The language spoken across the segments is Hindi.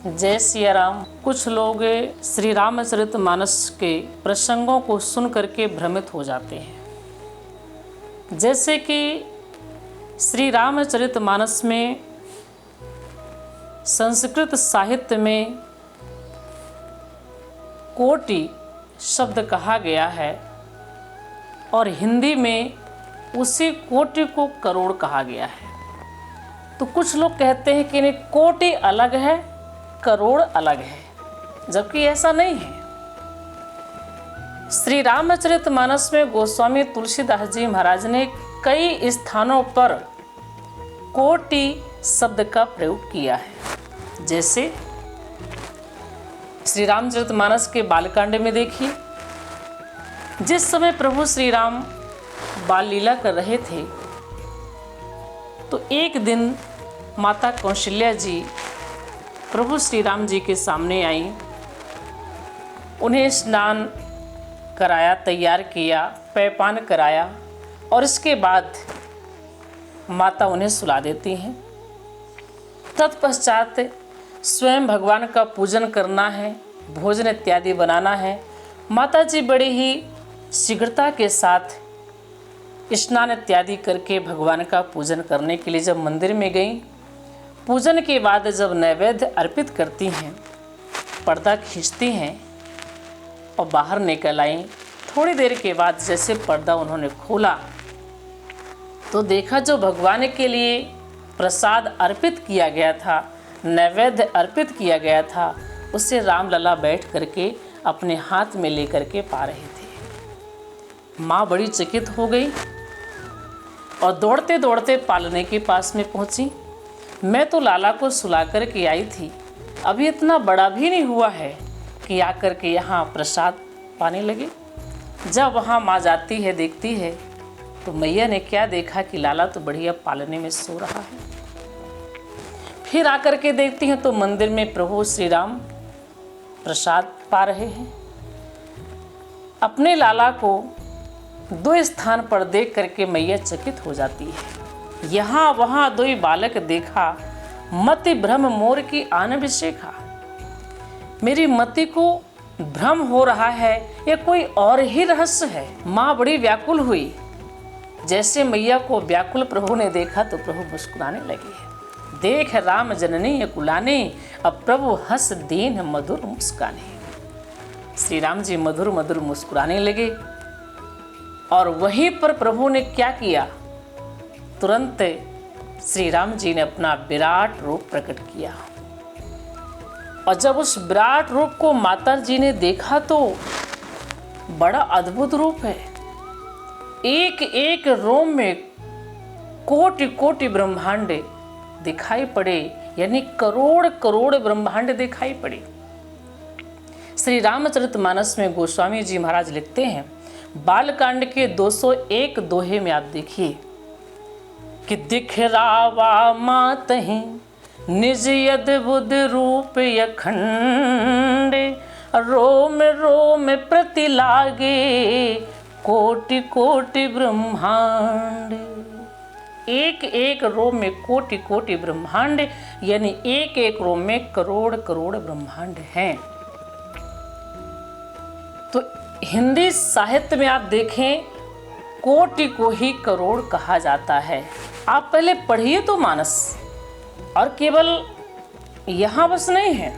जय सिया राम। कुछ लोग श्री रामचरितमानस के प्रसंगों को सुन करके भ्रमित हो जाते हैं। जैसे कि श्री रामचरितमानस में संस्कृत साहित्य में कोटि शब्द कहा गया है और हिंदी में उसी कोटि को करोड़ कहा गया है। तो कुछ लोग कहते हैं कि नहीं, कोटि अलग है, करोड़ अलग है, जबकि ऐसा नहीं है। श्री रामचरितमानस में गोस्वामी तुलसीदास जी महाराज ने कई स्थानों पर कोटि शब्द का प्रयोग किया है। जैसे श्री रामचरितमानस के बालकांड में देखिए, जिस समय प्रभु श्री राम बाल लीला कर रहे थे तो एक दिन माता कौशल्या जी प्रभु श्री राम जी के सामने आई, उन्हें स्नान कराया, तैयार किया, पेयपान कराया और इसके बाद माता उन्हें सुला देती हैं। तत्पश्चात स्वयं भगवान का पूजन करना है, भोजन इत्यादि बनाना है। माता जी बड़े ही शीघ्रता के साथ स्नान इत्यादि करके भगवान का पूजन करने के लिए जब मंदिर में गई, पूजन के बाद जब नैवेद्य अर्पित करती हैं, पर्दा खींचती हैं और बाहर निकल आई। थोड़ी देर के बाद जैसे पर्दा उन्होंने खोला तो देखा जो भगवान के लिए प्रसाद अर्पित किया गया था, नैवेद्य अर्पित किया गया था, उससे रामलला बैठ करके अपने हाथ में लेकर के पा रहे थे। माँ बड़ी चकित हो गई और दौड़ते दौड़ते पालने के पास में पहुंची। मैं तो लाला को सुला कर के आई थी, अभी इतना बड़ा भी नहीं हुआ है कि आकर के यहाँ प्रसाद पाने लगे। जब वहाँ माँ जाती है, देखती है तो मैया ने क्या देखा कि लाला तो बढ़िया पालने में सो रहा है। फिर आकर के देखती हैं तो मंदिर में प्रभु श्री राम प्रसाद पा रहे हैं। अपने लाला को दो स्थान पर देख करके मैया चकित हो जाती है। यहाँ वहाँ दो ही बालक देखा, मति भ्रम मोर की आन विशेखा। मेरी मति को भ्रम हो रहा है, ये कोई और ही रहस्य है। माँ बड़ी व्याकुल हुई। जैसे मैया को व्याकुल प्रभु ने देखा तो प्रभु मुस्कुराने लगे। देख राम जननी कुलाने, अब प्रभु हंस दीन मधुर मुस्काने। श्री राम जी मधुर मधुर मुस्कुराने लगे और वहीं पर प्रभु ने क्या किया, तुरंत श्री राम जी ने अपना विराट रूप प्रकट किया। और जब उस विराट रूप को माता जी ने देखा तो बड़ा अद्भुत रूप है। एक एक रोम में कोटि कोटि ब्रह्मांड दिखाई पड़े, यानी करोड़ करोड़ ब्रह्मांड दिखाई पड़े। श्री रामचरितमानस में गोस्वामी जी महाराज लिखते हैं, बालकांड के 201 दोहे में आप देखिए कि दिख रावा मातहि निज यद बुध रूप यखंड, रोम रोम प्रति लागे कोटि कोटि ब्रह्मांड। एक एक रोम में कोटि कोटि ब्रह्मांड, यानी एक एक रोम में करोड़ करोड़ ब्रह्मांड हैं। तो हिंदी साहित्य में आप देखें, कोटि को ही करोड़ कहा जाता है। आप पहले पढ़िए तो मानस, और केवल यहाँ बस नहीं है,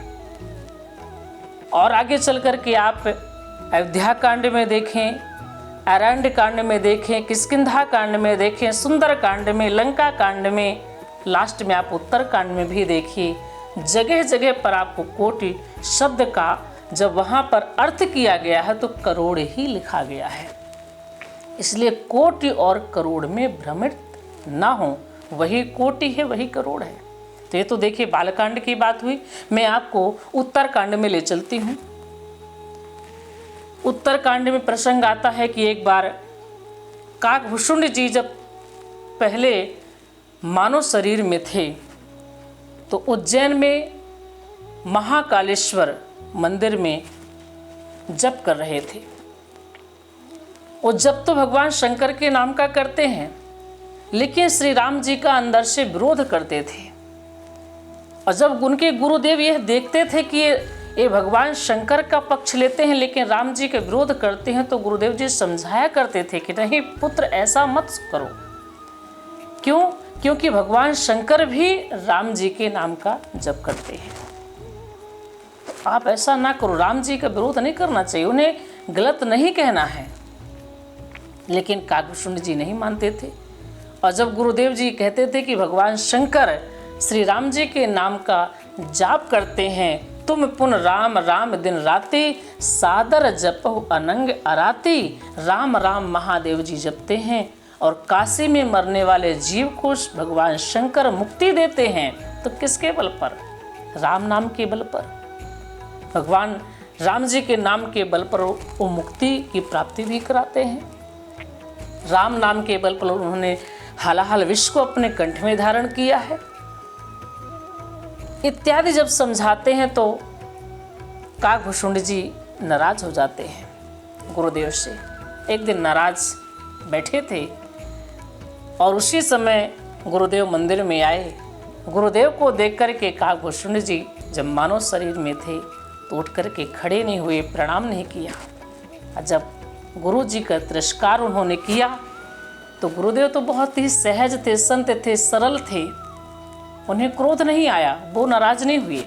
और आगे चल कर के आप अयोध्या कांड में देखें, अरण्य कांड में देखें, किष्किंधा कांड में देखें, सुंदर कांड में, लंका कांड में, लास्ट में आप उत्तर कांड में भी देखिए। जगह जगह पर आपको कोटि शब्द का जब वहाँ पर अर्थ किया गया है तो करोड़ ही लिखा गया है। इसलिए कोटि और करोड़ में भ्रमित ना हो, वही कोटि है, वही करोड़ है। तो ये तो देखिए बालकांड की बात हुई। मैं आपको उत्तर कांड में ले चलती हूँ। उत्तर कांड में प्रसंग आता है कि एक बार काकभूषुंड जी जब पहले मानव शरीर में थे तो उज्जैन में महाकालेश्वर मंदिर में जप कर रहे थे। वो जप तो भगवान शंकर के नाम का करते हैं, लेकिन श्री राम जी का अंदर से विरोध करते थे। और जब उनके गुरुदेव यह देखते थे कि ये भगवान शंकर का पक्ष लेते हैं लेकिन राम जी के विरोध करते हैं, तो गुरुदेव जी समझाया करते थे कि नहीं पुत्र, ऐसा मत करो। क्यों? क्योंकि भगवान शंकर भी राम जी के नाम का जप करते हैं। तो आप ऐसा ना करो, राम जी का विरोध नहीं करना चाहिए, उन्हें गलत नहीं कहना है। लेकिन काकभूषुंड जी नहीं मानते थे। और जब गुरुदेव जी कहते थे कि भगवान शंकर श्री राम जी के नाम का जाप करते हैं, तुम पुन राम राम दिन राति, सादर जपहु अनंग अराती, राम राम महादेव जी जपते हैं और काशी में मरने वाले जीव को भगवान शंकर मुक्ति देते हैं। तो किसके बल पर? राम नाम के बल पर। भगवान राम जी के नाम के बल पर वो मुक्ति की प्राप्ति भी कराते हैं। राम नाम के बल पर उन्होंने हालाहाल विश्व को अपने कंठ में धारण किया है इत्यादि जब समझाते हैं तो काकभूषुंड जी नाराज हो जाते हैं गुरुदेव से। एक दिन नाराज बैठे थे और उसी समय गुरुदेव मंदिर में आए। गुरुदेव को देख कर के काकभूषुंड जी जब मानव शरीर में थे तो उठ कर के खड़े नहीं हुए, प्रणाम नहीं किया। और जब गुरु जी का तिरस्कार उन्होंने किया तो गुरुदेव तो बहुत ही सहज थे, संत थे, सरल थे, उन्हें क्रोध नहीं आया, वो नाराज नहीं हुए।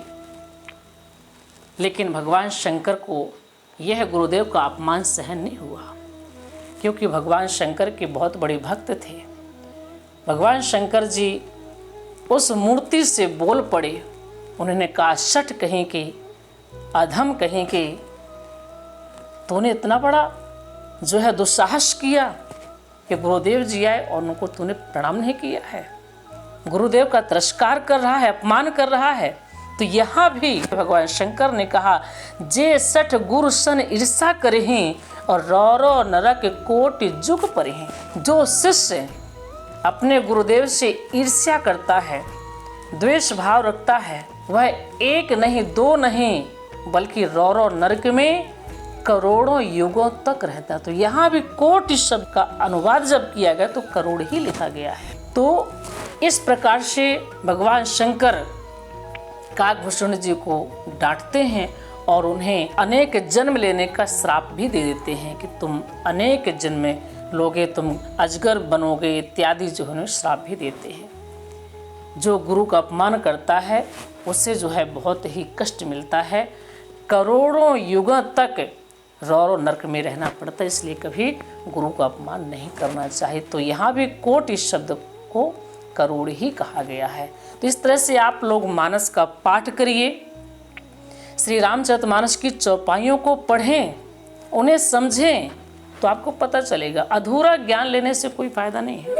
लेकिन भगवान शंकर को यह गुरुदेव का अपमान सहन नहीं हुआ, क्योंकि भगवान शंकर के बहुत बड़े भक्त थे। भगवान शंकर जी उस मूर्ति से बोल पड़े। उन्होंने कहा, शठ कहीं के, अधम कहीं के, तूने इतना बड़ा जो है दुस्साहस किया कि गुरुदेव जी आए और उनको तूने प्रणाम नहीं किया है। गुरुदेव का तिरस्कार कर रहा है, अपमान कर रहा है। तो यहाँ भी भगवान शंकर ने कहा, जे सठ गुरु सन ईर्षा करहीं और रौरो नरक कोटि जुग परहीं। जो शिष्य अपने गुरुदेव से ईर्ष्या करता है, द्वेष भाव रखता है, वह एक नहीं, दो नहीं, बल्कि रौरो नरक में करोड़ों युगों तक रहता। तो यहाँ भी कोटि शब्द का अनुवाद जब किया गया तो करोड़ ही लिखा गया है। तो इस प्रकार से भगवान शंकर काकभूषुंड जी को डांटते हैं और उन्हें अनेक जन्म लेने का श्राप भी दे देते हैं कि तुम अनेक जन्म लोगे, तुम अजगर बनोगे इत्यादि जो है श्राप भी देते हैं। जो गुरु का अपमान करता है उसे जो है बहुत ही कष्ट मिलता है, करोड़ों युगों तक रौरो नरक में रहना पड़ता है। इसलिए कभी गुरु का अपमान नहीं करना चाहिए। तो यहाँ भी कोटि शब्द को करोड़ ही कहा गया है। तो इस तरह से आप लोग मानस का पाठ करिए, श्री रामचरितमानस की चौपाइयों को पढ़ें, उन्हें समझें, तो आपको पता चलेगा। अधूरा ज्ञान लेने से कोई फायदा नहीं है।